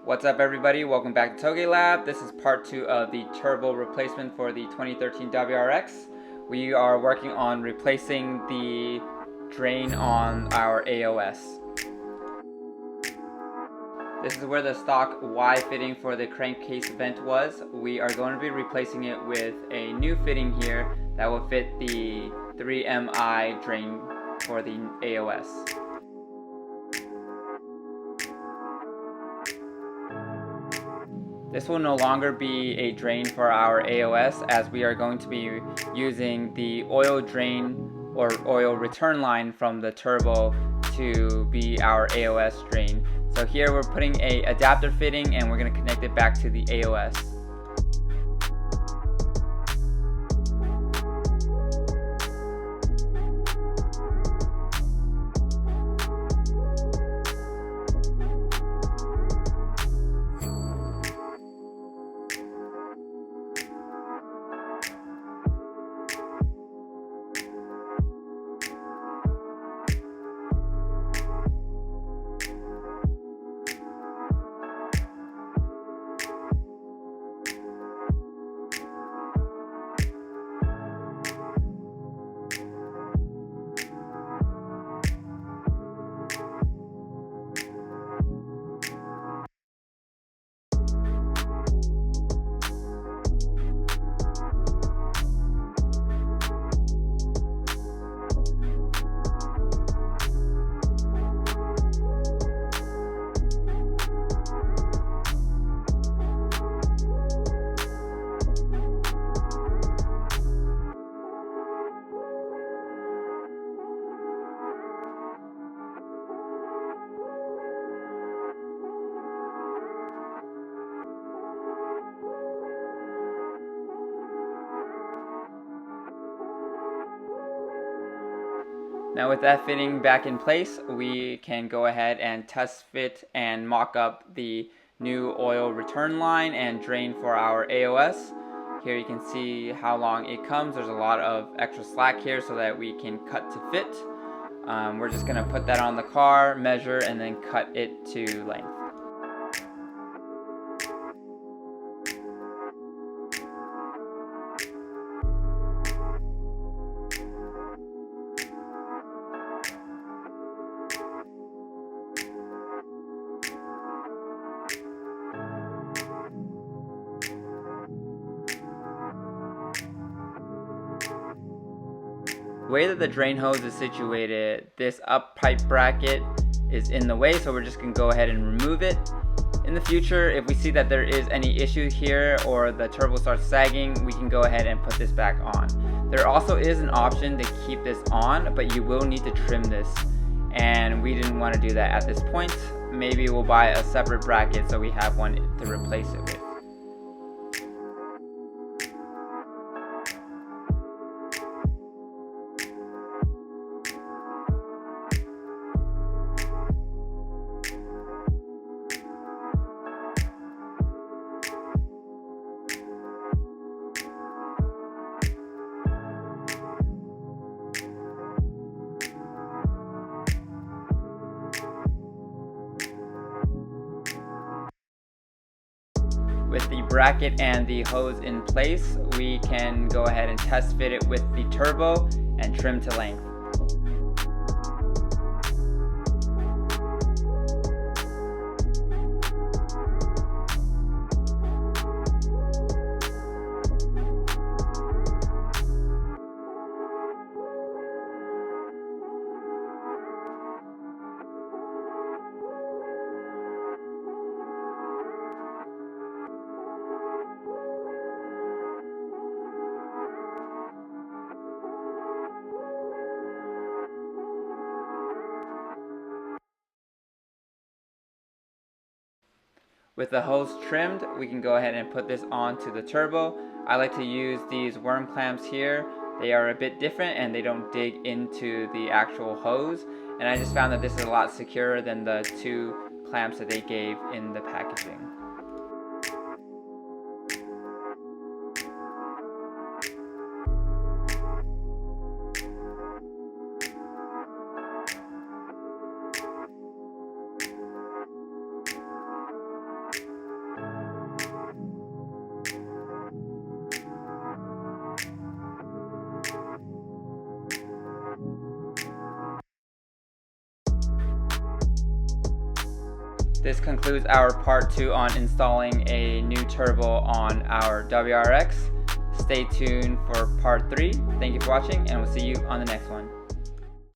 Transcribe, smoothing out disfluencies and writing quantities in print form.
What's up everybody, welcome back to Toge Lab. This is part 2 of the turbo replacement for the 2013 WRX. We are working on replacing the drain on our AOS. This is where the stock Y fitting for the crankcase vent was. We are going to be replacing it with a new fitting here that will fit the 3MI drain for the AOS. This will no longer be a drain for our AOS, as we are going to be using the oil drain or oil return line from the turbo to be our AOS drain. So here we're putting a adapter fitting and we're going to connect it back to the AOS. Now with that fitting back in place, we can go ahead and test fit and mock up the new oil return line and drain for our AOS. Here you can see how long it comes. There's a lot of extra slack here so that we can cut to fit. We're just going to put that on the car, measure, and then cut it to length. The way that the drain hose is situated, this up pipe bracket is in the way, so we're just going to go ahead and remove it. In the future, if we see that there is any issue here or the turbo starts sagging, we can go ahead and put this back on. There also is an option to keep this on, but you will need to trim this, and we didn't want to do that at this point. Maybe we'll buy a separate bracket so we have one to replace it with. With the bracket and the hose in place, we can go ahead and test fit it with the turbo and trim to length. With the hose trimmed, we can go ahead and put this onto the turbo. I like to use these worm clamps here. They are a bit different and they don't dig into the actual hose. And I just found that this is a lot securer than the 2 clamps that they gave in the packaging. This concludes our part 2 on installing a new turbo on our WRX. Stay tuned for part 3. Thank you for watching, and we'll see you on the next one.